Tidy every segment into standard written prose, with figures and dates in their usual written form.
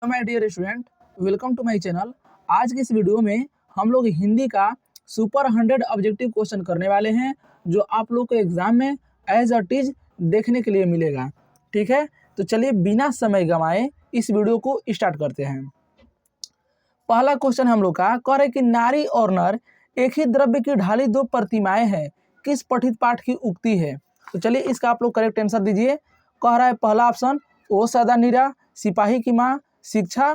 My dear student, welcome to my channel. आज की इस वीडियो में हम लोग हिंदी का सुपर 100 ऑब्जेक्टिव क्वेश्चन करने वाले हैं, जो आप लोग को एग्जाम में एज अ टीज देखने के लिए मिलेगा। ठीक है, तो चलिए बिना समय गंवाए इस वीडियो को स्टार्ट करते हैं। पहला क्वेश्चन हम लोग का कह रहे कि नारी और नर एक ही द्रव्य की ढाली दो प्रतिमाएं हैं, किस पठित पाठ की उक्ति है? तो चलिए इसका आप लोग करेक्ट आंसर दीजिए। कह रहा है पहला ऑप्शन ओ सदा नीरा, सिपाही की माँ, शिक्षा,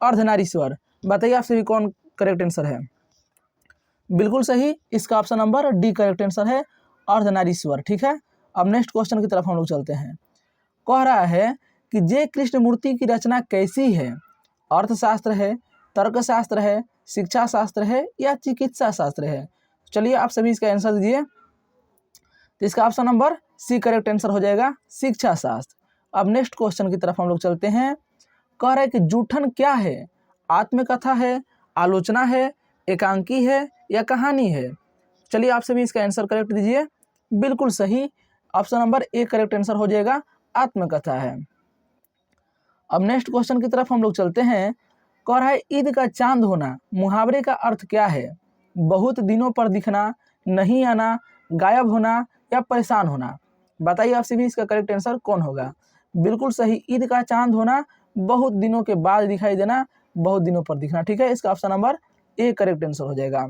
अर्धनारीश्वर। बताइए आप सभी कौन करेक्ट आंसर है? बिल्कुल सही, इसका option number D correct answer है, अर्धनारीश्वर। ठीक है, अब नेक्स्ट क्वेश्चन की तरफ हम लोग चलते हैं। कह रहा है कि जे कृष्ण मूर्ति की रचना कैसी है? अर्थशास्त्र है, तर्कशास्त्र है, शिक्षा शास्त्र है या चिकित्सा शास्त्र है? चलिए आप सभी इसका आंसर दीजिए। तो इसका option number C correct answer हो जाएगा, शिक्षा शास्त्र। अब नेक्स्ट क्वेश्चन की तरफ हम लोग चलते हैं। कह रहा है कि जूठन क्या है? आत्मकथा है, आलोचना है, एकांकी है या कहानी है? चलिए आप सभी इसका आंसर करेक्ट दीजिए। बिल्कुल सही, option number A correct answer हो जाएगा, आत्मकथा है। अब नेक्स्ट क्वेश्चन की तरफ हम लोग चलते हैं। कह रहा है ईद का चांद होना मुहावरे का अर्थ क्या है? बहुत दिनों पर दिखना, नहीं आना, गायब होना या परेशान होना? बताइए आप सभी इसका करेक्ट आंसर कौन होगा? बिल्कुल सही, ईद का चांद होना, बहुत दिनों के बाद दिखाई देना, बहुत दिनों पर दिखना। ठीक है, इसका option number A correct answer हो जाएगा।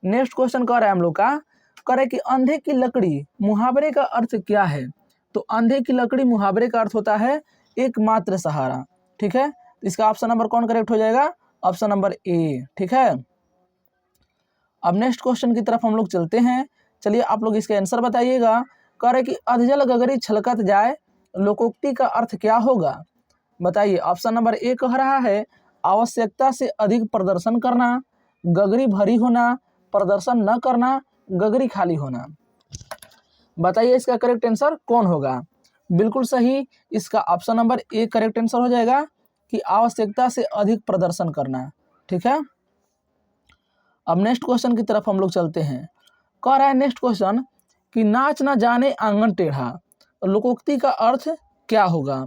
नेक्स्ट क्वेश्चन कह रहा है हम लोग का, कह रहा है कि अंधे की लकड़ी मुहावरे का अर्थ क्या है? तो अंधे की लकड़ी मुहावरे का अर्थ होता है एकमात्र सहारा। ठीक है, इसका ऑप्शन नंबर कौन करेक्ट हो जाएगा? ऑप्शन नंबर ए। ठीक है, अब नेक्स्ट क्वेश्चन की तरफ हम लोग चलते हैं। चलिए आप लोग इसका आंसर बताइएगा। कह रहे कि अधजल गगरी छलकत जाए, लोकोक्ति का अर्थ क्या होगा? बताइए। ऑप्शन नंबर ए कह रहा है आवश्यकता से अधिक प्रदर्शन करना, गगरी भरी होना, प्रदर्शन न करना, गगरी खाली होना। बताइए इसका करेक्ट आंसर कौन होगा? बिल्कुल सही, इसका option number A correct answer हो जाएगा कि आवश्यकता से अधिक प्रदर्शन करना। ठीक है, अब नेक्स्ट क्वेश्चन की तरफ हम लोग चलते हैं। कह रहा है नेक्स्ट क्वेश्चन कि नाच न जाने आंगन टेढ़ा, लोकोक्ति का अर्थ क्या होगा?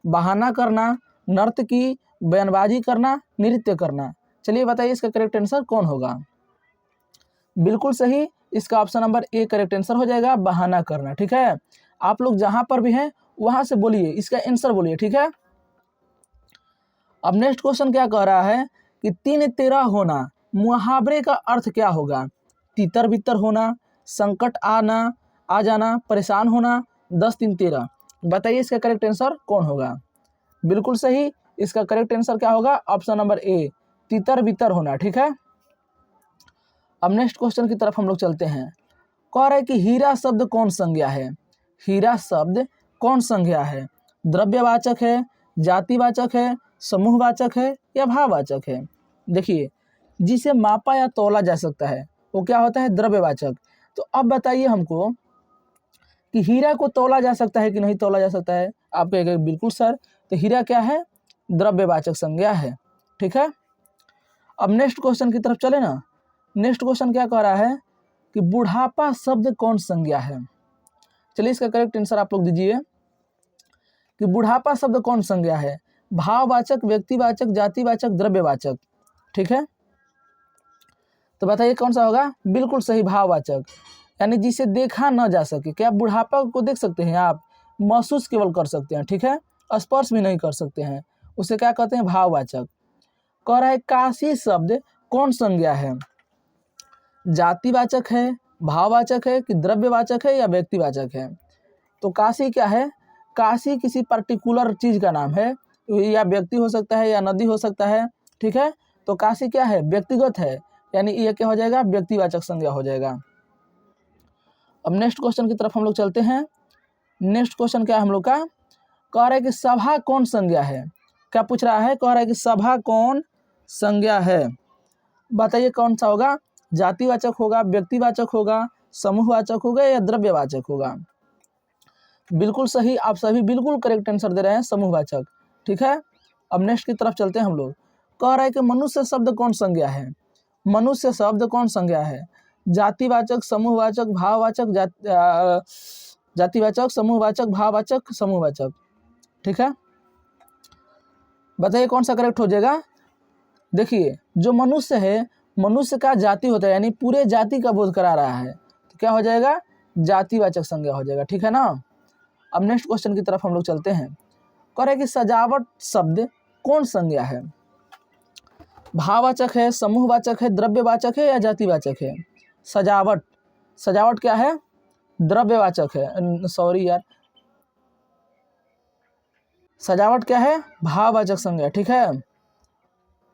बहाना करना, नर्तकी, बयानबाजी करना, नृत्य करना। चलिए बताइए इसका करेक्ट आंसर कौन होगा? बिल्कुल सही, इसका option number A correct answer हो जाएगा, बहाना करना। ठीक है, आप लोग जहां पर भी हैं वहां से बोलिए, इसका आंसर बोलिए। ठीक है, अब नेक्स्ट क्वेश्चन क्या कह रहा है कि तीन तेरह होना मुहावरे का अर्थ क्या होगा? तितर बितर होना, संकट आना, आ जाना, परेशान होना, 10 3 13। बताइए इसका करेक्ट आंसर कौन होगा? बिल्कुल सही, इसका करेक्ट आंसर क्या होगा? ऑप्शन नंबर ए, तितर बितर होना। ठीक है, अब नेक्स्ट क्वेश्चन की तरफ हम लोग चलते हैं। कह रहा है कि हीरा शब्द कौन संज्ञा है? हीरा शब्द कौन संज्ञा है? द्रव्यवाचक है, जातिवाचक है, समूहवाचक है या भाववाचक है? देखिए, जिसे मापा या तौला जा सकता है वो क्या होता है? द्रव्यवाचक। तो अब बताइए हमको कि हीरा को तौला जा सकता है कि नहीं तौला जा सकता है? आप कहेंगे बिल्कुल सर, तो हीरा क्या है? द्रव्यवाचक संज्ञा है। ठीक है, अब नेक्स्ट क्वेश्चन की तरफ चले ना। नेक्स्ट क्वेश्चन क्या कह रहा है कि बुढ़ापा शब्द कौन संज्ञा है? चलिए इसका करेक्ट आंसर आप लोग दीजिए कि बुढ़ापा शब्द कौन संज्ञा है? भाववाचक, व्यक्तिवाचक, जातिवाचक, द्रव्यवाचक। ठीक है, तो बताइए कौन सा होगा? बिल्कुल सही, भाववाचक, यानी जिसे देखा न जा सके। क्या बुढ़ापा को देख सकते हैं आप? महसूस केवल कर सकते हैं। ठीक है, स्पर्श भी नहीं कर सकते हैं, उसे क्या कहते हैं? भाववाचक। कह रहा है काशी शब्द कौन संज्ञा है? जातिवाचक है, भाववाचक है कि द्रव्यवाचक है या व्यक्तिवाचक है? तो काशी क्या है? काशी किसी पर्टिकुलर चीज का नाम है, या व्यक्ति हो सकता है या नदी हो सकता है। ठीक है, तो काशी क्या है? व्यक्तिगत है, यानी ये क्या हो जाएगा? व्यक्तिवाचक संज्ञा हो जाएगा। अब नेक्स्ट क्वेश्चन की तरफ हम लोग चलते हैं। नेक्स्ट क्वेश्चन क्या है हम लोग का? कह रहा है कि सभा कौन संज्ञा है? क्या पूछ रहा है? कह रहा है कि सभा कौन संज्ञा है? बताइए कौन सा होगा? जातिवाचक होगा, व्यक्तिवाचक होगा, समूहवाचक होगा या द्रव्यवाचक होगा? बिल्कुल सही, आप सभी बिल्कुल करेक्ट आंसर दे रहे हैं, समूहवाचक। ठीक है, अब नेक्स्ट की तरफ चलते हैं हम लोग। कह रहा है कि मनुष्य शब्द कौन संज्ञा है? मनुष्य शब्द कौन संज्ञा है? जातिवाचक, समूहवाचक, भाववाचक, जातिवाचक, समूहवाचक, भाववाचक, समूहवाचक। ठीक है, बताइए कौन सा करेक्ट हो जाएगा। देखिए जो मनुष्य है, मनुष्य का जाति होता है, यानी पूरे जाति का बोध करा रहा है, तो क्या हो जाएगा, जातिवाचक संज्ञा हो जाएगा। ठीक है ना। अब नेक्स्ट क्वेश्चन की तरफ हम लोग चलते हैं। कह रहे कि सजावट शब्द कौन संज्ञा है, भाववाचक है, समूहवाचक है, द्रव्यवाचक है या जातिवाचक है। सजावट, सजावट क्या है, द्रव्यवाचक है, सॉरी यार, सजावट क्या है, भाववाचक संज्ञा। ठीक है,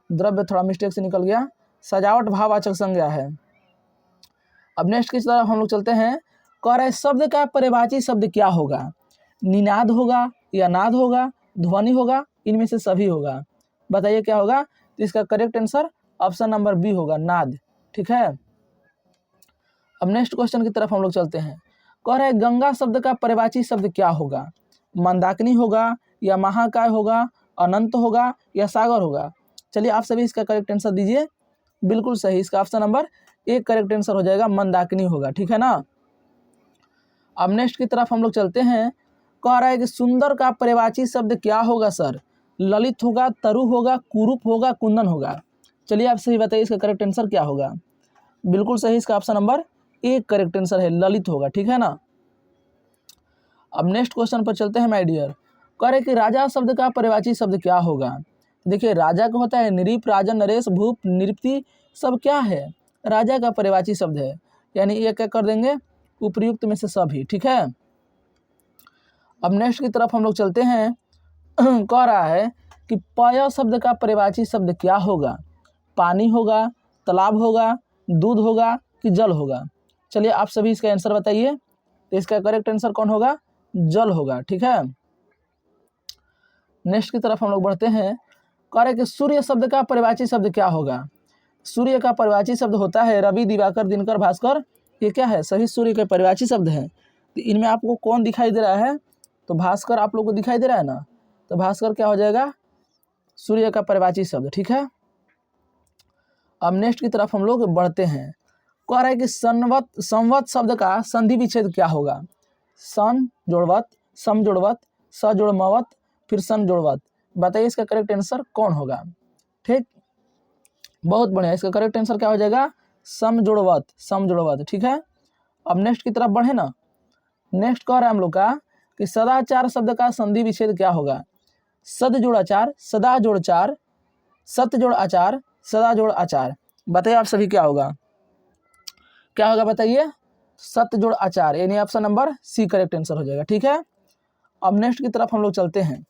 द्रव्य थोड़ा मिस्टेक से निकल गया, सजावट भाववाचक संज्ञा है। अब नेक्स्ट की तरफ हम लोग चलते हैं। कह रहे शब्द का परिभाषी शब्द क्या होगा, निनाद होगा या नाद होगा, ध्वनि होगा, इनमें से सभी होगा। बताइए क्या होगा। तो इसका correct answer option number B होगा, नाद। ठीक है। अब नेक्स्ट क्वेश्चन की तरफ हम लोग चलते हैं। कह रहे गंगा शब्द का परिभाषी शब्द क्या होगा, मंदाकिनी होगा या महाकाय होगा, अनंत होगा या सागर होगा। चलिए आप सभी इसका करेक्ट आंसर दीजिए। बिल्कुल सही, इसका ऑप्शन नंबर एक करेक्ट आंसर हो जाएगा, मंदाकिनी होगा। ठीक है ना। अब नेक्स्ट की तरफ हम लोग चलते हैं। कह रहा है कि सुंदर का परिभाषी शब्द क्या होगा सर, ललित होगा, तरु होगा, कुरूप होगा, कुंदन होगा। चलिए आप सही बताइए इसका करेक्ट आंसर क्या होगा। बिल्कुल सही, इसका ऑप्शन नंबर एक करेक्ट आंसर है, ललित होगा। ठीक है ना। अब नेक्स्ट क्वेश्चन पर चलते हैं माय डियर। कह रहे कि राजा शब्द का परिभाषी शब्द क्या होगा। देखिए राजा का होता है नृप, राजन, नरेश, भूप, नृपति, सब क्या है, राजा का परिभाषी शब्द है, यानी ये क्या कर देंगे, उपयुक्त में से सभी। ठीक है। अब नेक्स्ट की तरफ हम लोग चलते हैं। कह रहा है कि पय शब्द का परिभाषी शब्द क्या होगा, पानी होगा, तालाब होगा, दूध होगा कि जल होगा। चलिए आप सभी इसका आंसर बताइए। तो इसका करेक्ट आंसर कौन होगा, जल होगा। ठीक है। नेक्स्ट की तरफ हम लोग बढ़ते हैं। कह रहे कि सूर्य शब्द का परिभाषी शब्द क्या होगा। सूर्य का परिभाषी शब्द होता है रवि, दिवाकर, दिनकर, भास्कर। ये क्या है, सभी सूर्य के परिभाषी शब्द हैं। तो इनमें आपको कौन दिखाई दे रहा है, तो भास्कर आप लोग को दिखाई दे रहा है ना, तो भास्कर क्या हो जाएगा, सूर्य का परिभाषी शब्द। ठीक है। अब नेक्स्ट की तरफ हम लोग बढ़ते हैं। कह रहा है कि संवत शब्द का संधि विच्छेद क्या होगा, सन जोड़वत, सम जोड़वत, स जोड़मवत, फिर सन जोड़वत। बताइए इसका करेक्ट आंसर कौन होगा। ठीक, बहुत बढ़िया, इसका करेक्ट आंसर क्या हो जाएगा, सम जोड़वत, सम जोड़वत। ठीक है। अब नेक्स्ट की तरफ बढ़े ना। नेक्स्ट कह रहा है हम लोग का कि सदाचार शब्द का संधि विच्छेद क्या होगा, सद जोड़ आचार, सदा जोड़ चार, सत्य जोड़ आचार, सदा जोड़ आचार। बताइए आप सभी क्या होगा, क्या होगा बताइए, सत्य जोड़ आचार, यानी option number C correct answer हो जाएगा। ठीक है। अब नेक्स्ट की तरफ हम लोग चलते हैं।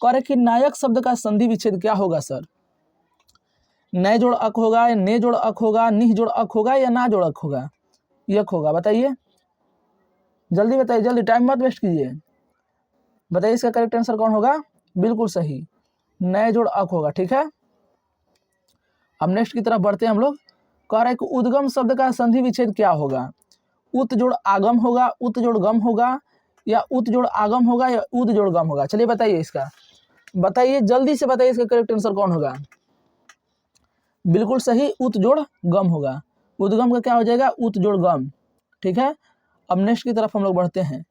कह रहे कि नायक शब्द का संधि विच्छेद क्या होगा सर, नय जोड़ अक होगा, ने जोड़ अक होगा, निह जोड़ अक होगा या ना जोड़ अक होगा, यक होगा। बताइए जल्दी बताइए, जल्दी, टाइम मत वेस्ट कीजिए। बताइए इसका करेक्ट आंसर कौन होगा। बिल्कुल सही, नए जोड़ अक होगा। ठीक है। अब नेक्स्ट की तरफ बढ़ते हैं हम लोग। कह रहे हैं कि उद्गम शब्द का संधि विच्छेद क्या होगा, उत जोड़ आगम होगा, उत जोड़ गम होगा, या उत जोड़ आगम होगा या उद जोड़ गम होगा। चलिए बताइए इसका, बताइए जल्दी से बताइए इसका करेक्ट आंसर कौन होगा। बिल्कुल सही, उत जोड़ गम होगा। उद्गम का क्या हो जाएगा, उत जोड़ गम। ठीक है। अब नेक्स्ट की तरफ हम लोग बढ़ते हैं।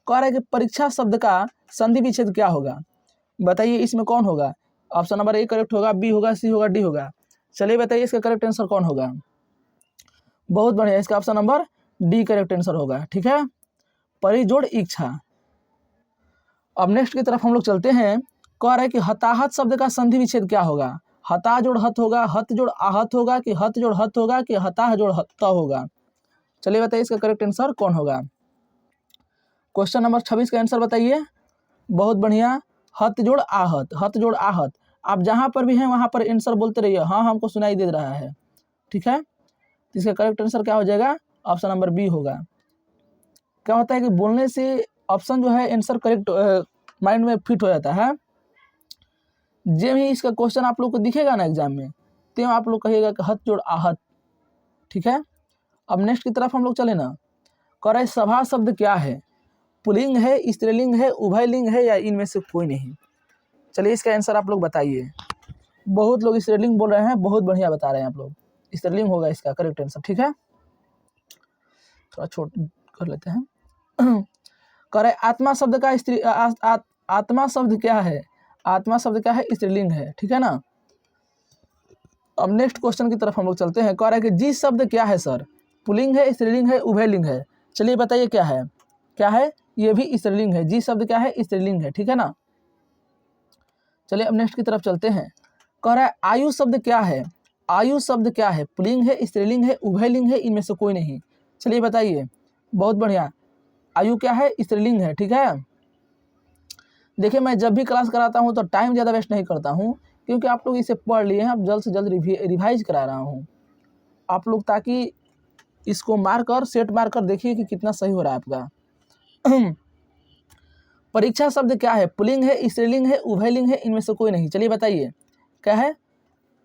कह रहा है कि परीक्षा शब्द का संधि विच्छेद क्या होगा। बताइए इसमें कौन होगा। ऑप्शन नंबर ए करेक्ट होगा, बी होगा, सी होगा, डी होगा। चलिए बताइए इसका करेक्ट आंसर कौन होगा। बहुत बढ़िया, इसका option number D correct answer होगा। ठीक है। परिजोड़ इच्छा। अब नेक्स्ट की तरफ हम लोग चलते हैं। कह रहा है कि हताहत शब्द का संधि विच्छेद क्या होगा, हता जोड़ हत होगा, हत जोड़ आहत होगा, कि हत जोड़ हत होगा, कि हताह जोड़ हत होगा। चलिए बताइए इसका करेक्ट आंसर कौन होगा। क्वेश्चन नंबर 26 का आंसर बताइए। बहुत बढ़िया, हत जोड़ आहत, हत जोड़ आहत। आप जहां पर भी हैं वहां पर आंसर बोलते रहिए, हाँ हमको सुनाई दे रहा है। ठीक है। तो इसका करेक्ट आंसर क्या हो जाएगा, ऑप्शन नंबर बी होगा। क्या होता है कि बोलने से ऑप्शन जो है आंसर करेक्ट माइंड में फिट हो जाता है। जब ही इसका क्वेश्चन आप लोग को दिखेगा ना एग्जाम में, तो आप लोग कहिएगा कि हत जोड़ आहत। ठीक है। अब नेक्स्ट की तरफ हम लोग चले ना। कह रहे सभा शब्द क्या है, पुल्लिंग है, स्त्रीलिंग है, उभयलिंग है, या इनमें से कोई नहीं। चलिए इसका आंसर आप लोग बताइए। बहुत लोग स्त्रीलिंग बोल रहे हैं, बहुत बढ़िया बता रहे हैं आप लोग, स्त्रीलिंग होगा इसका करेक्ट आंसर। ठीक है। थोड़ा छोट कर लेते हैं। कह रहे आत्मा शब्द का आत्मा शब्द क्या है, आत्मा शब्द क्या है, स्त्रीलिंग है, ठीक है ना। अब नेक्स्ट क्वेश्चन की तरफ हम लोग चलते हैं। कह रहा है कि जी शब्द क्या है सर, पुल्लिंग है, स्त्रीलिंग है, उभयलिंग है। चलिए बताइए क्या है, क्या है, ये भी स्त्रीलिंग है। जी शब्द क्या है, स्त्रीलिंग है, ठीक है ना। चलिए अब नेक्स्ट की तरफ चलते हैं। कह रहा है आयु शब्द क्या है, आयु शब्द क्या है, पुल्लिंग है, स्त्रीलिंग है, उभयलिंग है, इनमें से कोई नहीं। चलिए बताइए, बहुत बढ़िया, आयु क्या है, स्त्रीलिंग है, ठीक है। देखिए मैं जब भी क्लास कराता हूँ तो टाइम ज़्यादा वेस्ट नहीं करता हूँ, क्योंकि आप लोग इसे पढ़ लिए हैं, अब जल्द से जल्द रिवाइज करा रहा हूँ आप लोग, ताकि इसको मार कर सेट मार कर देखिए कि कितना सही हो रहा है आपका। परीक्षा शब्द क्या है, पुल्लिंग है, स्त्रीलिंग है, उभयलिंग है, इनमें से कोई नहीं। चलिए बताइए क्या है,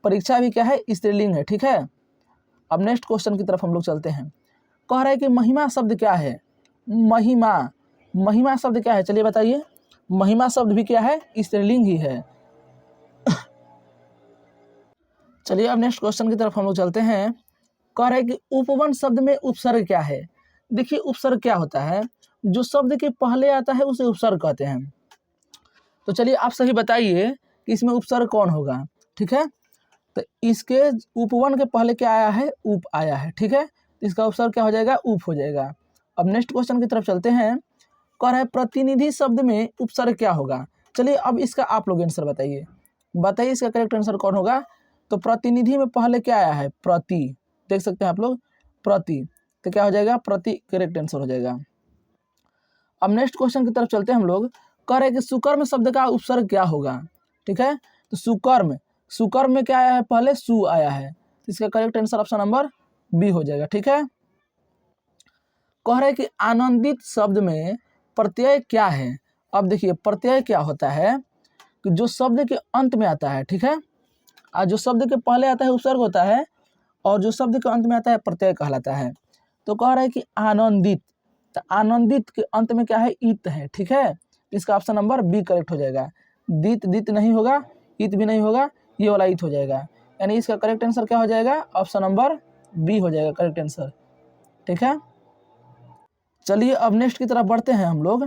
परीक्षा भी क्या है, स्त्रीलिंग है, ठीक है। अब नेक्स्ट क्वेश्चन की तरफ हम लोग चलते हैं। कह रहा है कि महिमा शब्द क्या है, महिमा, महिमा शब्द क्या है, चलिए बताइए। महिमा शब्द भी क्या है, स्त्रीलिंग ही है। चलिए अब नेक्स्ट क्वेश्चन की तरफ हम लोग चलते हैं। कह रहे हैं कि उपवन शब्द में उपसर्ग क्या है। देखिए उपसर्ग क्या होता है, जो शब्द के पहले आता है उसे उपसर्ग कहते हैं। तो चलिए आप सही बताइए कि इसमें उपसर्ग कौन होगा, ठीक है। तो इसके उपवन के पहले क्या आया है, उप आया है, ठीक है। तो इसका उपसर्ग क्या हो जाएगा, उप हो जाएगा। अब नेक्स्ट क्वेश्चन की तरफ चलते हैं। कह रहा है प्रतिनिधि शब्द में उपसर्ग क्या होगा। चलिए अब इसका आप लोग आंसर बताइए, बताइए इसका करेक्ट आंसर कौन होगा। तो प्रतिनिधि में पहले क्या आया है, प्रति, देख सकते हैं आप लोग, प्रति, तो क्या हो जाएगा, प्रति करेक्ट आंसर हो जाएगा। अब नेक्स्ट क्वेश्चन की तरफ चलते हैं हम लोग। कह रहे हैं कि सुकर्म शब्द का उपसर्ग क्या होगा, ठीक है। तो सुकर्म, सुकर्म में क्या आया है, पहले सु आया है, तो इसका correct answer option number B हो जाएगा, ठीक है। कह रहे हैं कि आनंदित शब्द में प्रत्यय क्या है। अब देखिए प्रत्यय क्या होता है कि जो शब्द के अंत में आता है, ठीक है, और जो शब्द के पहले आता है उपसर्ग होता है, और जो शब्द के अंत में आता है प्रत्यय कहलाता है। तो कह रहा है कि आनंदित, तो आनंदित के अंत में क्या है, इत है, ठीक है। इसका ऑप्शन नंबर बी करेक्ट हो जाएगा। दित, दित नहीं होगा, इत भी नहीं होगा, ये वाला इत हो जाएगा, यानी इसका करेक्ट आंसर क्या हो जाएगा, ऑप्शन नंबर बी हो जाएगा करेक्ट आंसर, ठीक है। चलिए अब नेक्स्ट की तरफ बढ़ते हैं हम लोग।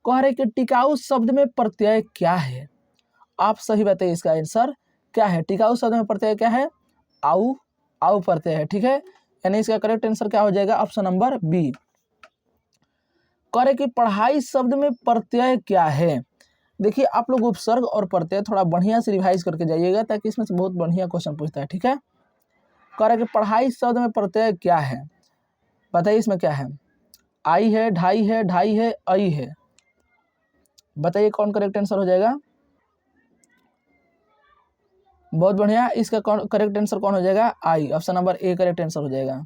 कह रहे कि टिकाऊ शब्द में प्रत्यय क्या है। आप सही बताइए इसका आंसर क्या है। टिकाऊ शब्द में प्रत्यय क्या है, आउ, आउ प्रत्यय है, ठीक है, यानी इसका करेक्ट आंसर क्या हो जाएगा, ऑप्शन नंबर बी। कह रहे कि पढ़ाई शब्द में प्रत्यय क्या है। देखिए आप लोग उपसर्ग और प्रत्यय थोड़ा बढ़िया से रिवाइज करके जाइएगा, ताकि इसमें से बहुत बढ़िया क्वेश्चन पूछता है, ठीक है। कह रहे कि पढ़ाई शब्द में प्रत्यय क्या है, बताइए इसमें क्या है, आई है, ढाई है, ढाई है, आई है, बताइए कौन करेक्ट आंसर हो जाएगा। बहुत बढ़िया, इसका करेक्ट आंसर कौन हो जाएगा, आई, option number A correct answer हो जाएगा।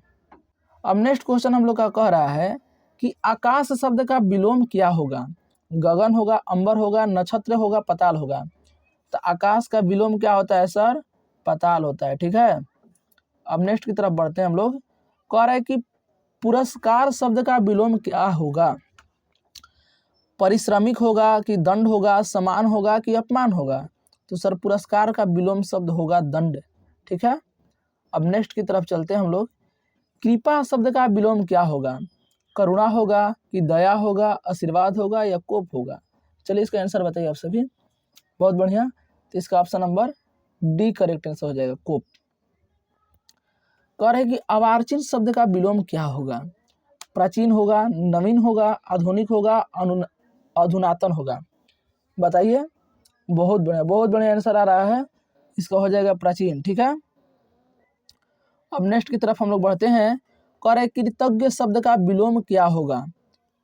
अब नेक्स्ट क्वेश्चन हम लोग का कह रहा है कि आकाश शब्द का विलोम क्या होगा। गगन होगा, अंबर होगा, नक्षत्र होगा, पताल होगा। तो आकाश का विलोम क्या होता है सर, पताल होता है, ठीक है। अब नेक्स्ट की तरफ बढ़ते हैं हम लोग। कह रहा है कि पुरस्कार शब्द का विलोम क्या होगा। परिश्रमिक होगा कि दंड होगा, समान होगा कि अपमान होगा। तो सर पुरस्कार का विलोम शब्द होगा दंड, ठीक है। अब नेक्स्ट की तरफ चलते हैं हम लोग। कृपा शब्द का विलोम क्या होगा, करुणा होगा कि दया होगा, आशीर्वाद होगा या कोप होगा। चलिए इसका आंसर बताइए आप सभी। बहुत बढ़िया, तो इसका option number D correct answer हो जाएगा, कोप। कह रहे कि अर्वाचीन शब्द का विलोम क्या होगा। प्राचीन होगा, नवीन होगा, आधुनिक होगा, अधुनातन होगा, बताइए। बहुत बढ़िया, बहुत बढ़िया आंसर आ रहा है, इसका हो जाएगा प्राचीन, ठीक है। अब नेक्स्ट की तरफ हम लोग बढ़ते हैं। कह रहे कृतज्ञ शब्द का विलोम क्या होगा।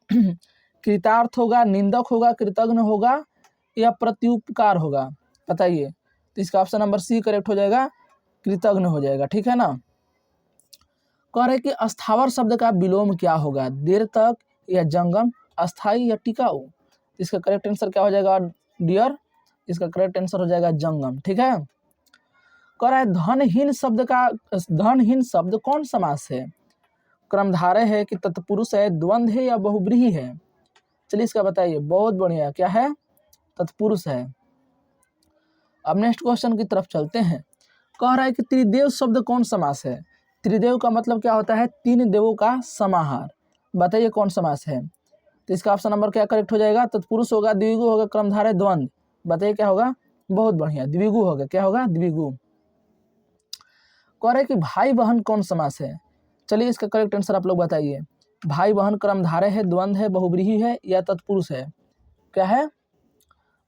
कृतार्थ होगा, निंदक होगा, कृतज्ञ होगा या प्रत्युपकार होगा, बताइए। तो इसका ऑप्शन नंबर सी करेक्ट हो जाएगा, कृतज्ञ हो जाएगा, ठीक है ना। कह रहे कि अस्थावर शब्द का विलोम क्या होगा, देर तक या जंगम, अस्थाई या टिकाऊ। इसका करेक्ट आंसर क्या हो जाएगा डियर, इसका करेक्ट आंसर हो जाएगा जंगम, ठीक है। कह रहा है धनहीन शब्द का, धनहीन शब्द कौन समास है, क्रमधारय है कि तत्पुरुष है, द्वंद्व है या बहुब्रीहि है। चलिए इसका बताइए। बहुत बढ़िया, क्या है, तत्पुरुष है। अब नेक्स्ट क्वेश्चन की तरफ चलते हैं। कह रहा है कि त्रिदेव शब्द कौन समास है। त्रिदेव का मतलब क्या होता है, तीन देवों का समाहार, बताइए कौन समास है। तो इसका ऑप्शन नंबर क्या करेक्ट हो जाएगा, तत्पुरुष होगा, द्विगु होगा, क्रमधारय, द्वंद्व। बताइए क्या होगा, बहुत बढ़िया, द्विगु होगा। क्या होगा, द्विगु। कह रहे कि भाई बहन कौन समास है, चलिए इसका करेक्ट आंसर आप लोग बताइए। भाई बहन क्रमधारय है, द्वंद्व है, बहुव्रीहि है या तत्पुरुष है? क्या है,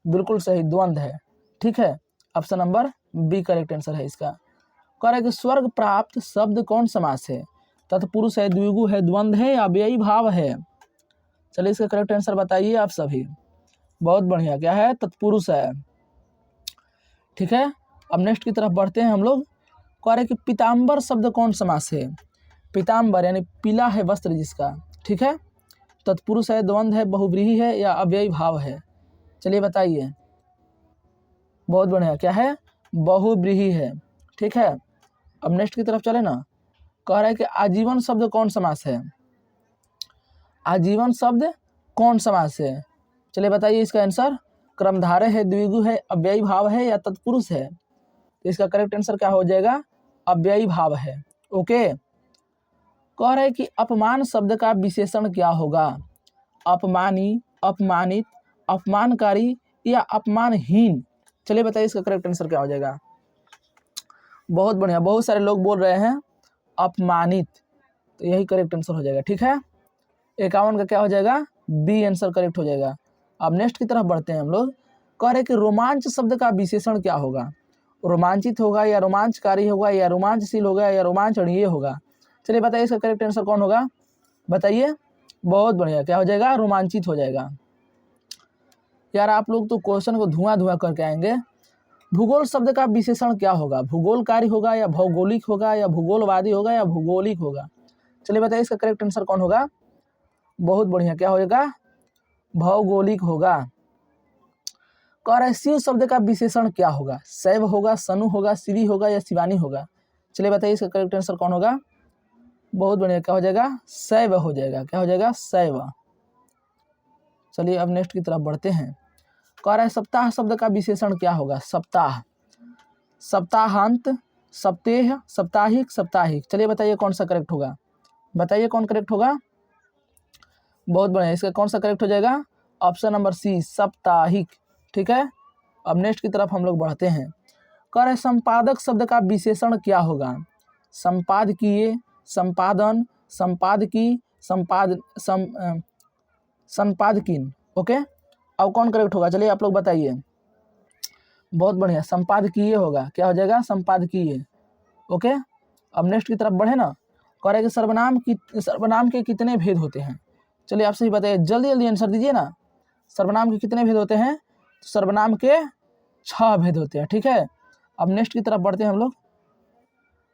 बिल्कुल सही, द्वंद्व है। ठीक है, option number B correct answer है इसका। कह रहे कि स्वर्ग प्राप्त शब्द कौन समास है, तत्पुरुष है, द्विगु है, द्वंद्व है या अव्ययी भाव है? चलिए इसका करेक्ट आंसर बताइए आप सभी। बहुत बढ़िया, क्या है, तत्पुरुष है। ठीक है, अब नेक्स्ट की तरफ बढ़ते हैं हम लोग। कह रहे कि पीताम्बर शब्द कौन समास है? पीताम्बर यानी पीला है वस्त्र जिसका। ठीक है, तत्पुरुष है, द्वंद्व है, बहुव्रीहि है या अव्ययी भाव है? चलिए बताइए। बहुत बढ़िया, क्या है, बहुव्रीहि है। ठीक है, अब नेक्स्ट की तरफ चले ना। कह रहा है कि आजीवन शब्द कौन समास है? आजीवन शब्द कौन समास है? चलिए बताइए इसका आंसर। क्रमधारय है, द्विगु है, अव्ययी भाव है या तत्पुरुष है? तो इसका करेक्ट आंसर क्या हो जाएगा, अव्ययी भाव है। ओके, कह रहे कि अपमान शब्द का विशेषण क्या होगा? अपमानी, अपमानित, अपमानकारी या अपमानहीन? चलिए बताइए इसका करेक्ट आंसर क्या हो जाएगा। बहुत बढ़िया, बहुत सारे लोग बोल रहे हैं अपमानित, तो यही करेक्ट आंसर हो जाएगा। ठीक है, 51 का क्या हो जाएगा, बी आंसर करेक्ट हो जाएगा। अब नेक्स्ट की तरफ बढ़ते हैं हम लोग। कह रहे कि रोमांच शब्द का विशेषण क्या होगा? रोमांचित होगा या रोमांचकारी होगा या रोमांचशील होगा या रोमांचनीय होगा? चलिए बताइए इसका करेक्ट आंसर कौन होगा, बताइए। बहुत बढ़िया, क्या हो जाएगा, रोमांचित हो जाएगा। यार आप लोग तो क्वेश्चन को धुआं धुआं करके आएंगे। भूगोल शब्द का विशेषण क्या होगा? भूगोलकारी होगा या भौगोलिक होगा या भूगोलवादी होगा या भूगोलिक होगा? चलिए बताइए इसका करेक्ट आंसर कौन होगा। बहुत बढ़िया, क्या होगा, भौगोलिक होगा। कह रहा है शिव शब्द का विशेषण क्या होगा? शैव होगा, सनु होगा, शिवी होगा या शिवानी होगा? चलिए बताइए इसका करेक्ट आंसर कौन होगा। बहुत बढ़िया, क्या हो जाएगा, शैव हो जाएगा। क्या हो जाएगा, शैव। चलिए अब नेक्स्ट की तरफ बढ़ते हैं। कह रहा है सप्ताह शब्द का विशेषण क्या होगा? सप्ताह, सप्ताहांत, सप्तेह, साप्ताहिक, साप्ताहिक। चलिए बताइए कौन सा करेक्ट होगा, बताइए कौन करेक्ट होगा। बहुत बढ़िया, इसका कौन सा करेक्ट हो जाएगा, ऑप्शन नंबर सी, साप्ताहिक। ठीक है, अब नेक्स्ट की तरफ हम लोग बढ़ते हैं। कह रहे संपादक शब्द का विशेषण क्या होगा? संपादकीय, संपादन, संपादकी, संपादकीन। ओके, अब कौन करेक्ट होगा, चलिए आप लोग बताइए। बहुत बढ़िया, संपादकीय होगा। क्या हो जाएगा, संपादकीय। ओके, अब नेक्स्ट की तरफ बढ़े ना। कह रहे कि सर्वनाम के कितने भेद होते हैं? चलिए आपसे ही बताइए, जल्दी जल्दी आंसर दीजिए ना। सर्वनाम के कितने भेद होते हैं? सर्वनाम के 6 भेद होते हैं। ठीक है, अब नेक्स्ट की तरफ बढ़ते हैं हम लोग।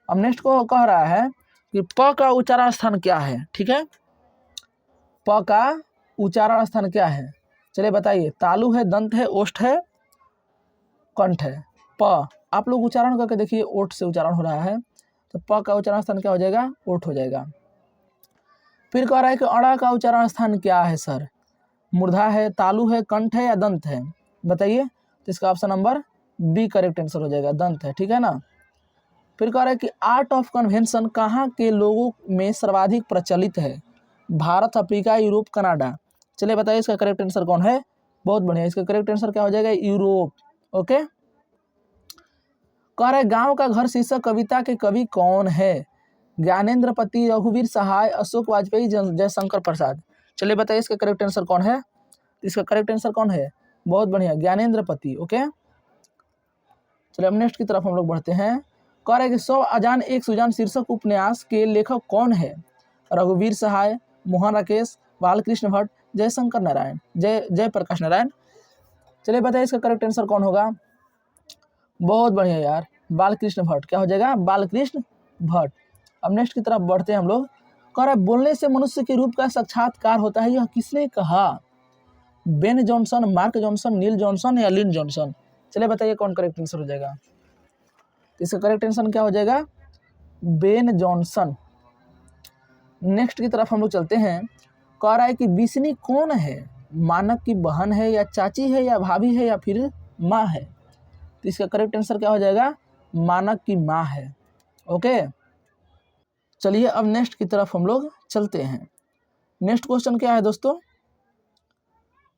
अब नेक्स्ट को कह रहा है कि प का उच्चारण स्थान क्या है? ठीक है, प का उच्चारण स्थान क्या है? चलिए बताइए। तालु है, दंत है, ओष्ठ है, कंठ है। प, आप लोग उच्चारण करके देखिए, ओठ से उच्चारण हो रहा है, तो प का उच्चारण स्थान क्या हो जाएगा, ओठ हो जाएगा। फिर कह रहा है कि अड़ा का उच्चारण स्थान क्या है सर? मूर्धा है, तालु है, कंठ है या दंत है? बताइए। तो इसका option number B correct answer हो जाएगा, दंत है। ठीक है ना। फिर कह रहा है कि आर्ट ऑफ कन्वेंशन कहाँ के लोगों में सर्वाधिक प्रचलित है? Bharat, Africa, Europe, Canada? चलिए बताइए इसका करेक्ट आंसर कौन है। बहुत बढ़िया, इसका करेक्ट आंसर क्या हो जाएगा, यूरोप। ओके, कह रहे गांव का घर शीर्षक कविता के कवि कौन है? ज्ञानेंद्र पति, रघुवीर सहाय, अशोक वाजपेयी, जयशंकर प्रसाद? चलिए बताइए इसका करेक्ट आंसर कौन है। इसका करेक्ट आंसर कौन है? बहुत बढ़िया, ज्ञानेंद्र पति। ओके, चलिए अब नेक्स्ट की तरफ हम लोग बढ़ते हैं। कह रहे कि 100 अजान एक सुजान शीर्षक उपन्यास के लेखक कौन है? रघुवीर सहाय, मोहन राकेश, बालकृष्ण भट्ट, जयशंकर नारायण, जयप्रकाश नारायण? चलिए बताइए इसका करेक्ट आंसर कौन होगा। बहुत बढ़िया यार, बालकृष्ण भट्ट। क्या हो जाएगा, बालकृष्ण भट्ट। अब नेक्स्ट की तरफ बढ़ते हैं हम लोग। कह रहा है बोलने से मनुष्य के रूप का साक्षात्कार होता है, यह किसने कहा? बेन जॉनसन, मार्क जॉनसन, नील जॉनसन या लिन जॉनसन? चलिए बताइए कौन करेक्ट आंसर हो जाएगा। इसका करेक्ट आंसर क्या हो जाएगा, बेन जॉनसन। नेक्स्ट की तरफ हम लोग चलते हैं। कह रहा है कि बिस्नी कौन है? मानक की बहन है या चाची है या भाभी है या फिर माँ है? तो इसका करेक्ट आंसर क्या हो जाएगा, मानक की माँ है। ओके, चलिए अब नेक्स्ट की तरफ हम लोग चलते हैं। नेक्स्ट क्वेश्चन क्या है दोस्तों,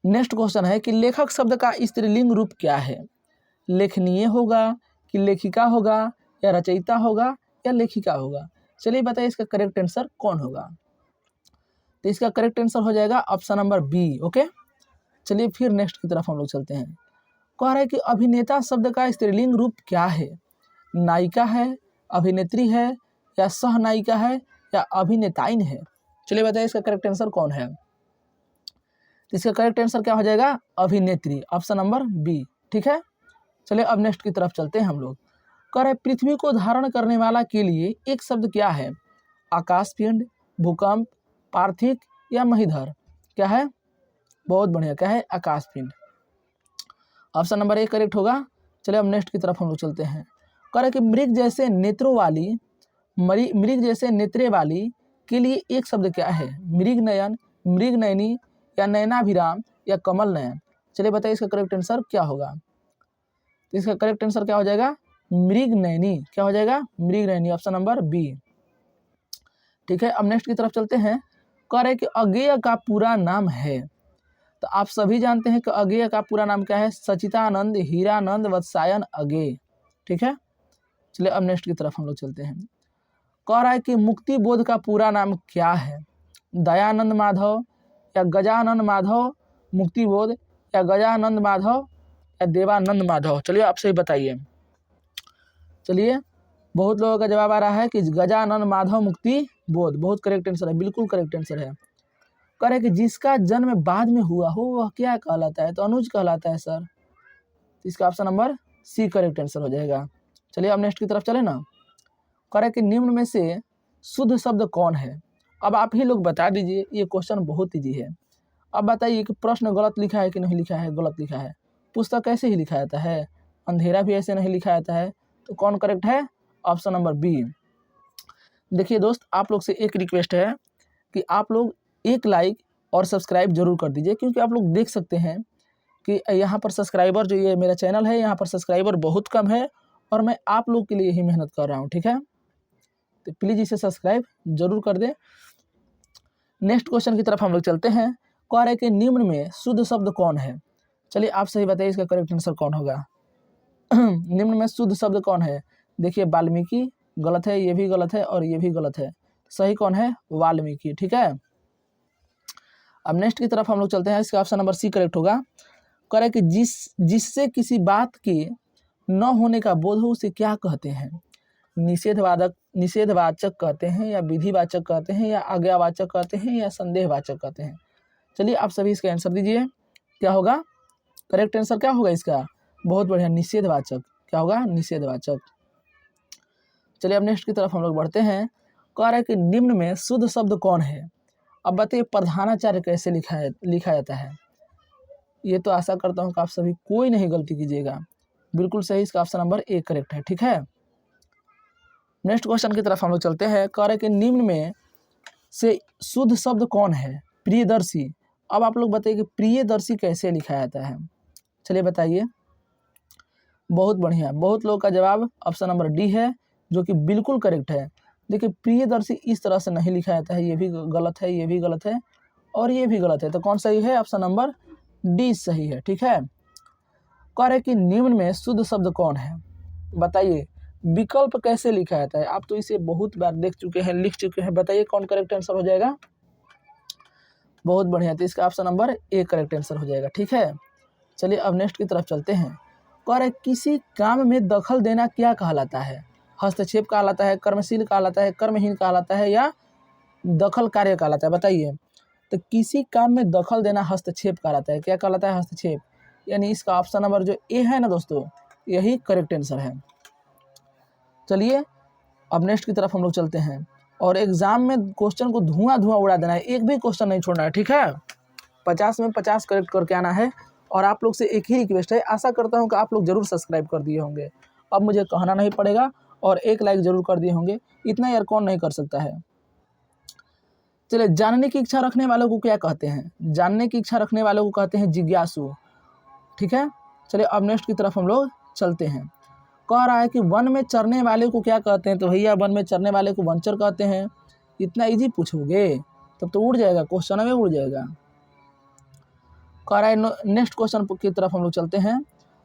नेक्स्ट क्वेश्चन है कि लेखक शब्द का स्त्रीलिंग रूप क्या है? लेखनीय होगा कि लेखिका होगा या रचयिता होगा या लेखिका होगा? चलिए बताइए इसका करेक्ट आंसर कौन होगा। तो इसका करेक्ट आंसर हो जाएगा ऑप्शन नंबर बी। ओके, चलिए फिर नेक्स्ट की तरफ हम लोग चलते हैं। कह रहा है कि अभिनेता शब्द का स्त्रीलिंग रूप क्या है? नायिका है, अभिनेत्री है या सहनायिका है या अभिनेताइन है? चलिए बताइए इसका करेक्ट आंसर कौन है। तो इसका करेक्ट आंसर क्या हो जाएगा? अभिनेत्री, ऑप्शन नंबर बी। ठीक है, चलिए अब नेक्स्ट की तरफ चलते हैं हम लोग। कह रहे पृथ्वी को धारण करने वाला के लिए एक शब्द क्या है? आकाशपिंड, भूकंप, पार्थिव या महीधर? क्या है? बहुत बढ़िया, क्या है? आकाशपिंड, ऑप्शन नंबर ए करेक्ट होगा। चलिए अब नेक्स्ट की तरफ हम लोग चलते हैं। कह रहे कि मृग जैसे नेत्रों वाली मृग जैसे नेत्रे वाली के लिए एक शब्द क्या है? मृग नयन, मृग नयनी या नयनाभिराम या कमल नयन? चलिए बताइए इसका करेक्ट आंसर क्या होगा। तो इसका करेक्ट आंसर क्या हो जाएगा? मृग नयनी। क्या हो जाएगा? मृग नयनी, ऑप्शन नंबर बी। ठीक है, अब नेक्स्ट की तरफ चलते हैं। कह रहे कि अज्ञेय का पूरा नाम है। तो आप सभी जानते हैं कि अज्ञेय का पूरा नाम क्या है? सचितानंद हीरानंद वत्सायन अज्ञेय। ठीक है, चलिए अब नेक्स्ट की तरफ हम लोग चलते हैं। कह रहा है कि मुक्ति बोध का पूरा नाम क्या है? दयानंद माधव या गजानंद माधव मुक्ति बोध या गजानंद माधव या देवानंद माधव? चलिए आप सही बताइए। चलिए बहुत लोगों का जवाब आ रहा है कि गजानंद माधव मुक्ति बोध। बहुत करेक्ट आंसर है, बिल्कुल करेक्ट आंसर है। कह रहे कि जिसका जन्म बाद में हुआ हो वह क्या कहलाता है? तो अनुज कहलाता है सर। तो इसका option number C correct answer हो जाएगा। चलिए अब नेक्स्ट की तरफ चले ना। कह रहे कि निम्न में से शुद्ध शब्द कौन है? अब आप ही लोग बता दीजिए, ये क्वेश्चन बहुत ईजी है। अब बताइए कि प्रश्न गलत लिखा है कि नहीं लिखा है? गलत लिखा है। पुस्तक ऐसे ही लिखा जाता है, अंधेरा भी ऐसे नहीं लिखा जाता है। तो कौन करेक्ट है? Option number B. देखिए दोस्त, आप लोग से एक रिक्वेस्ट है कि आप लोग एक लाइक और सब्सक्राइब जरूर कर दीजिए, क्योंकि आप लोग देख सकते हैं कि यहाँ पर सब्सक्राइबर, जो ये मेरा चैनल है, यहाँ पर सब्सक्राइबर बहुत कम है और मैं आप लोग के लिए ही मेहनत कर रहा हूँ। ठीक है, तो प्लीज़ इसे सब्सक्राइब जरूर कर दें। नेक्स्ट क्वेश्चन की तरफ हम लोग चलते हैं। कह रहे कि निम्न में शुद्ध शब्द कौन है? चलिए आप सही बताइए इसका करेक्ट आंसर कौन होगा। निम्न में शुद्ध शब्द कौन है? देखिए वाल्मीकि गलत है, ये भी गलत है और ये भी गलत है। सही कौन है? वाल्मीकि। ठीक है, अब नेक्स्ट की तरफ हम लोग चलते हैं। इसका ऑप्शन नंबर सी करेक्ट होगा। कह रहे कि जिससे किसी बात के न होने का बोध हो उसे क्या कहते हैं? निषेधवाचक कहते हैं या विधिवाचक कहते हैं या आज्ञावाचक कहते हैं या संदेहवाचक कहते हैं? चलिए आप सभी इसका आंसर दीजिए, क्या होगा? करेक्ट आंसर क्या होगा इसका? बहुत बढ़िया, निषेधवाचक। क्या होगा? निषेधवाचक। चलिए अब नेक्स्ट की तरफ हम लोग बढ़ते हैं। कह रहे कि निम्न में शुद्ध शब्द कौन है? अब बताइए प्रधानाचार्य कैसे लिखा जाता है? ये तो आशा करता हूँ कि आप सभी कोई नहीं गलती कीजिएगा। बिल्कुल सही, इसका ऑप्शन नंबर ए करेक्ट है। ठीक है, नेक्स्ट क्वेश्चन की तरफ हम लोग चलते हैं। कह रहे कि निम्न में से शुद्ध शब्द कौन है? प्रियदर्शी। अब आप लोग बताइए कि प्रियदर्शी कैसे लिखा जाता है? चलिए बताइए। बहुत बढ़िया, बहुत लोगों का जवाब ऑप्शन नंबर डी है, जो कि बिल्कुल करेक्ट है। देखिए प्रियदर्शी इस तरह से नहीं लिखा जाता है, ये भी गलत है, ये भी गलत है और ये भी गलत है। तो कौन सही है? ऑप्शन नंबर डी सही है। ठीक है, कह रहे कि निम्न में शुद्ध शब्द कौन है? बताइए विकल्प कैसे लिखा जाता है? आप तो इसे बहुत बार देख चुके हैं, लिख चुके हैं। बताइए कौन करेक्ट आंसर हो जाएगा? बहुत बढ़िया, तो इसका option number A correct answer हो जाएगा। ठीक है, चलिए अब नेक्स्ट की तरफ चलते हैं। कह रहे किसी काम में दखल देना क्या कहलाता है? हस्तक्षेप कहलाता है, कर्मशील कहलाता है, कर्महीन कहलाता है या दखल कार्य कहलाता है? बताइए। तो किसी काम में दखल देना हस्तक्षेप कहलाता है। क्या कहलाता है? हस्तक्षेप। यानी इसका ऑप्शन नंबर जो ए है ना दोस्तों, यही करेक्ट आंसर है। चलिए अब नेक्स्ट की तरफ हम लोग चलते हैं। और एग्जाम में क्वेश्चन को धुआं उड़ा देना है, एक भी क्वेश्चन नहीं छोड़ना है। ठीक है, 50 में 50 करेक्ट करके आना है। और आप लोग से एक ही रिक्वेस्ट है, आशा करता हूँ कि आप लोग जरूर सब्सक्राइब कर दिए होंगे। अब मुझे कहना नहीं पड़ेगा और एक लाइक जरूर कर दिए होंगे, इतना यार कौन नहीं कर सकता है। चलिए, जानने की इच्छा रखने वालों को क्या कहते हैं? जानने की इच्छा रखने वालों को कहते हैं जिज्ञासु। ठीक है, चलिए अब नेक्स्ट की तरफ हम लोग चलते हैं। कह रहा है कि वन में चरने वाले को क्या कहते हैं? तो भैया वन में चरने वाले को वनचर कहते हैं। इतना इजी पूछोगे तब तो उड़ जाएगा, क्वेश्चन में उड़ जाएगा। कह रहा है नेक्स्ट क्वेश्चन की तरफ हम लोग चलते हैं।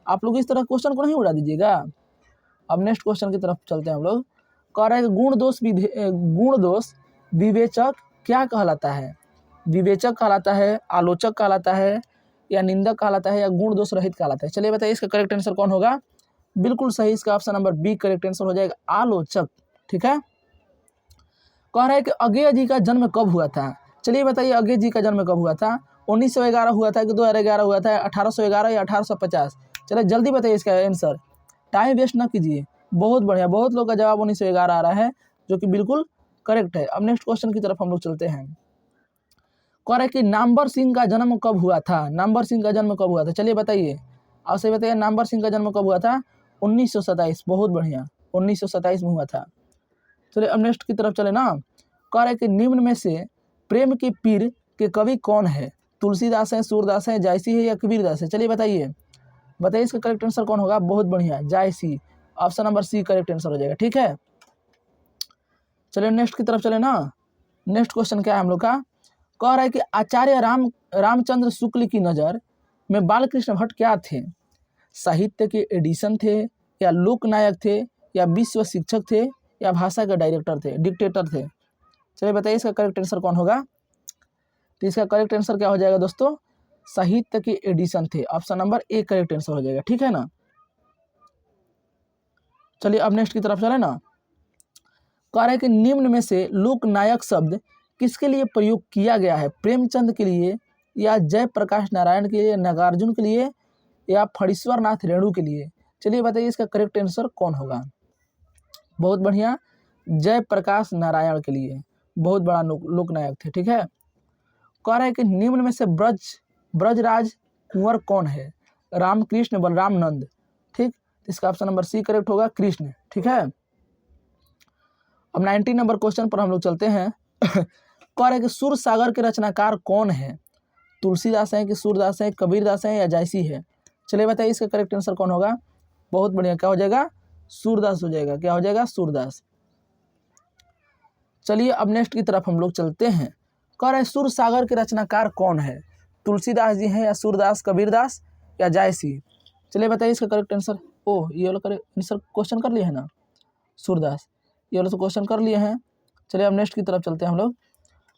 आप लोग इस तरह क्वेश्चन को नहीं उड़ा दीजिएगा। अब नेक्स्ट क्वेश्चन की तरफ चलते हैं हम लोग। कह रहा है गुण दोष विवेचक क्या कहलाता है? विवेचक कहलाता है, आलोचक कहलाता है, या निंदक कहलाता है, या गुण दोष रहित कहलाता है? चलिए बताइए इसका करेक्ट आंसर कौन होगा? बिल्कुल सही, इसका option number B correct answer हो जाएगा, आलोचक। ठीक है। कह रहा है कि अज्ञेय जी का जन्म कब हुआ था? चलिए बताइए अज्ञेय जी का जन्म कब हुआ था? 1911 हुआ था कि 2011 हुआ था, 1811 या 1850? चलिए जल्दी बताइए इसका आंसर, टाइम वेस्ट ना कीजिए। बहुत बढ़िया, बहुत लोग का जवाब 1911 आ रहा है, जो कि बिल्कुल करेक्ट है। अब नेक्स्ट क्वेश्चन की तरफ हम लोग चलते हैं। कह रहा है कि नामवर सिंह का जन्म कब हुआ था? नामवर सिंह का जन्म कब हुआ था? चलिए बताइए, आप सही बताइए, नामवर सिंह का जन्म कब हुआ था? 1927। बहुत बढ़िया, 1927 में हुआ था। चलिए अब नेक्स्ट की तरफ चले ना। कह रहा है कि निम्न में से प्रेम के पीर के कवि कौन है? तुलसीदास है, सूरदास है, जायसी है, या कबीरदास है? चलिए बताइए इसका करेक्ट आंसर कौन होगा? बहुत बढ़िया, Jayasi, option number C correct answer हो जाएगा। ठीक है, चलिए नेक्स्ट की तरफ चले ना। नेक्स्ट क्वेश्चन क्या है हम लोग का? कह रहा है कि आचार्य रामचंद्र शुक्ल की नज़र में बालकृष्ण भट्ट क्या थे? साहित्य के एडिशन थे, या लोकनायक थे, या विश्व शिक्षक थे, या भाषा के डायरेक्टर थे, डिक्टेटर थे? चलिए बताइए इसका करेक्ट आंसर कौन होगा? तो इसका करेक्ट आंसर क्या हो जाएगा दोस्तों? साहित्य के एडिशन थे, option number A correct answer हो जाएगा। ठीक है ना। चलिए अब नेक्स्ट की तरफ चले ना। कह रहा है कि निम्न में से लोकनायक शब्द किसके लिए प्रयोग किया गया है? प्रेमचंद के लिए, या जयप्रकाश नारायण के लिए, नागार्जुन के लिए, या फणीश्वर नाथ रेणु के लिए? चलिए बताइए इसका करेक्ट आंसर कौन होगा? बहुत बढ़िया, जयप्रकाश नारायण के लिए, बहुत बड़ा लोकनायक थे। ठीक है। कह रहा है कि निम्न में से ब्रजराज कुंवर कौन है? रामकृष्ण, बलराम, नंद? ठीक, इसका ऑप्शन नंबर सी करेक्ट होगा, कृष्ण। ठीक है। अब 19 नंबर क्वेश्चन पर हम लोग चलते हैं। कह रहे हैं कि सुर सागर के रचनाकार कौन है? तुलसीदास है कि सूरदास है, कबीरदास है, या जायसी है? चलिए बताइए इसका करेक्ट आंसर कौन होगा? बहुत बढ़िया, क्या हो जाएगा? सूरदास हो जाएगा। क्या हो जाएगा? सूरदास। चलिए अब नेक्स्ट की तरफ हम लोग चलते हैं। कह रहे हैं सुर सागर के रचनाकार कौन है? तुलसीदास जी हैं, या सूरदास, कबीरदास, या जायसी? चलिए बताइए इसका करेक्ट आंसर। ओह, ये वाला करेक्ट आंसर क्वेश्चन कर लिए है ना, सूरदास, ये वाला तो क्वेश्चन कर लिए हैं। चलिए अब नेक्स्ट की तरफ चलते हैं हम लोग।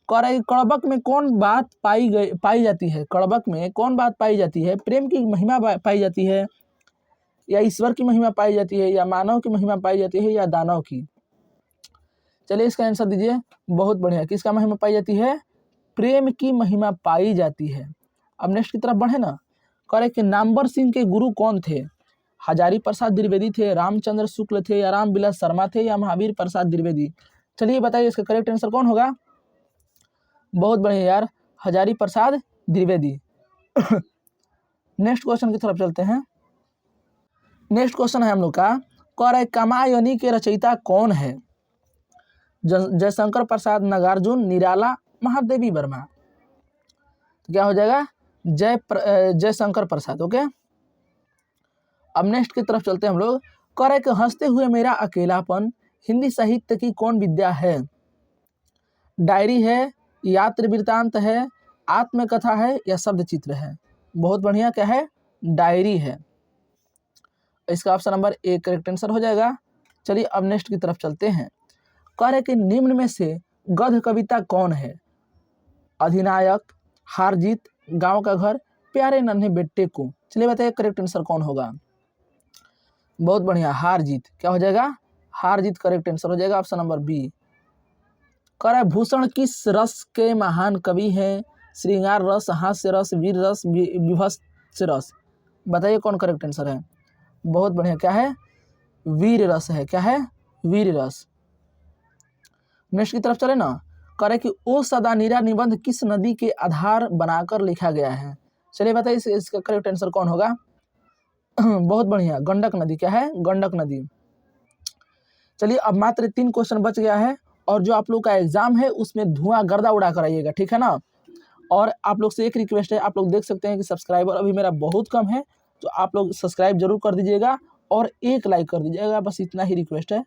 कह रहे हैं कड़बक में कौन बात पाई जाती है? कड़बक में कौन बात पाई जाती है? प्रेम की महिमा पाई जाती है, या ईश्वर की महिमा पाई जाती है, या मानव की महिमा पाई जाती है, या दानव की? चलिए इसका आंसर दीजिए। बहुत बढ़िया, किसका महिमा पाई जाती है? प्रेम की महिमा पाई जाती है। अब नेक्स्ट की तरफ बढ़े ना। कह रहे कि नामवर सिंह के गुरु कौन थे? हजारी प्रसाद द्विवेदी थे, रामचंद्र शुक्ल थे, या रामविलास शर्मा थे, या महावीर प्रसाद द्विवेदी? चलिए बताइए इसका करेक्ट आंसर कौन होगा? बहुत बढ़िया यार, हजारी प्रसाद द्विवेदी। नेक्स्ट क्वेश्चन की तरफ चलते हैं। नेक्स्ट क्वेश्चन है हम लोग का। कह रहा है कामायनी के रचयिता कौन है? जयशंकर प्रसाद, नागार्जुन, निराला, महादेवी वर्मा? तो क्या हो जाएगा? जयशंकर प्रसाद। ओके। अब नेक्स्ट की तरफ चलते हैं हम लोग। कह रहे कि हंसते हुए मेरा अकेलापन हिंदी साहित्य की कौन विद्या है? डायरी है, यात्र वृत्तांत है, आत्मकथा है, या शब्द चित्र है? बहुत बढ़िया, क्या है? डायरी है। इसका option number A correct answer हो जाएगा। चलिए अब नेक्स्ट की तरफ चलते हैं। कह रहे कि निम्न में से गद्य कविता कौन है? अधिनायक, हार जीत, गांव का घर, प्यारे नन्हे बेटे को? चलिए बताइए करेक्ट आंसर कौन होगा? बहुत बढ़िया, हार जीत। क्या हो जाएगा? हार जीत करेक्ट आंसर हो जाएगा, ऑप्शन नंबर बी। कह रहा है भूषण किस रस के महान कवि हैं? श्रृंगार रस, हास्य रस, वीर रस, विभत्स रस? बताइए कौन करेक्ट आंसर है? बहुत बढ़िया, क्या है? वीर रस है। क्या है? वीर रस। नेक्स्ट की तरफ चले ना। कह रहे कि ओ सदानीरा निबंध किस नदी के आधार बनाकर लिखा गया है? चलिए बताइए इसका करेक्ट आंसर कौन होगा? बहुत बढ़िया, गंडक नदी। क्या है? गंडक नदी। चलिए अब मात्र 3 क्वेश्चन बच गया है, और जो आप लोग का एग्जाम है उसमें धुआं गर्दा उड़ा कर आइएगा। ठीक है ना। और आप लोग से एक रिक्वेस्ट है, आप लोग देख सकते हैं कि सब्सक्राइबर अभी मेरा बहुत कम है, तो आप लोग सब्सक्राइब जरूर कर दीजिएगा और एक लाइक कर दीजिएगा, बस इतना ही रिक्वेस्ट है।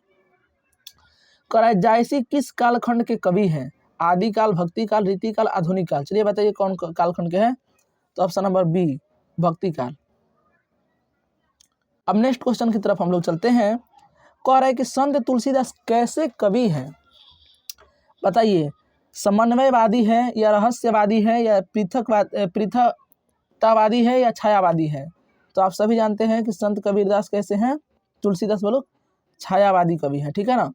कह रहा है जायसी किस कालखंड के कवि हैं? आदिकाल, भक्ति काल, रीति काल, आधुनिक काल? चलिए बताइए कौन कालखंड के हैं? तो ऑप्शन नंबर बी भक्ति काल। अब नेक्स्ट क्वेश्चन की तरफ हम लोग चलते हैं। कह रहा है कि संत तुलसीदास कैसे कवि है? बताइए, समन्वयवादी है या रहस्यवादी है या पृथकतावादी है या छायावादी है? तो आप सभी जानते हैं कि संत कबीरदास कैसे हैं, तुलसीदास बोलो छायावादी कवि है, ठीक है ना।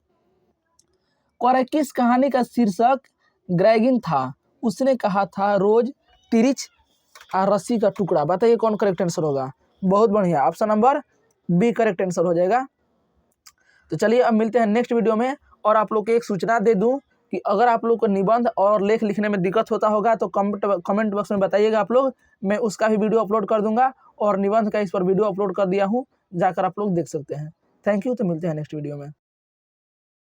कह रहा है किस कहानी का शीर्षक ग्रैगिन था? उसने कहा था रोज, तिरिच और रस्सी का टुकड़ा। बताइए कौन करेक्ट आंसर होगा? बहुत बढ़िया, option number B correct answer हो जाएगा। तो चलिए अब मिलते हैं नेक्स्ट वीडियो में। और आप लोग को एक सूचना दे दूं कि अगर आप लोग को निबंध और लेख लिखने में दिक्कत होता होगा तो कमेंट बॉक्स में बताइएगा आप लोग, मैं उसका भी वीडियो अपलोड कर दूंगा। और निबंध का इस पर वीडियो अपलोड कर दिया हूँ, जाकर आप लोग देख सकते हैं। थैंक यू, तो मिलते हैं नेक्स्ट वीडियो में।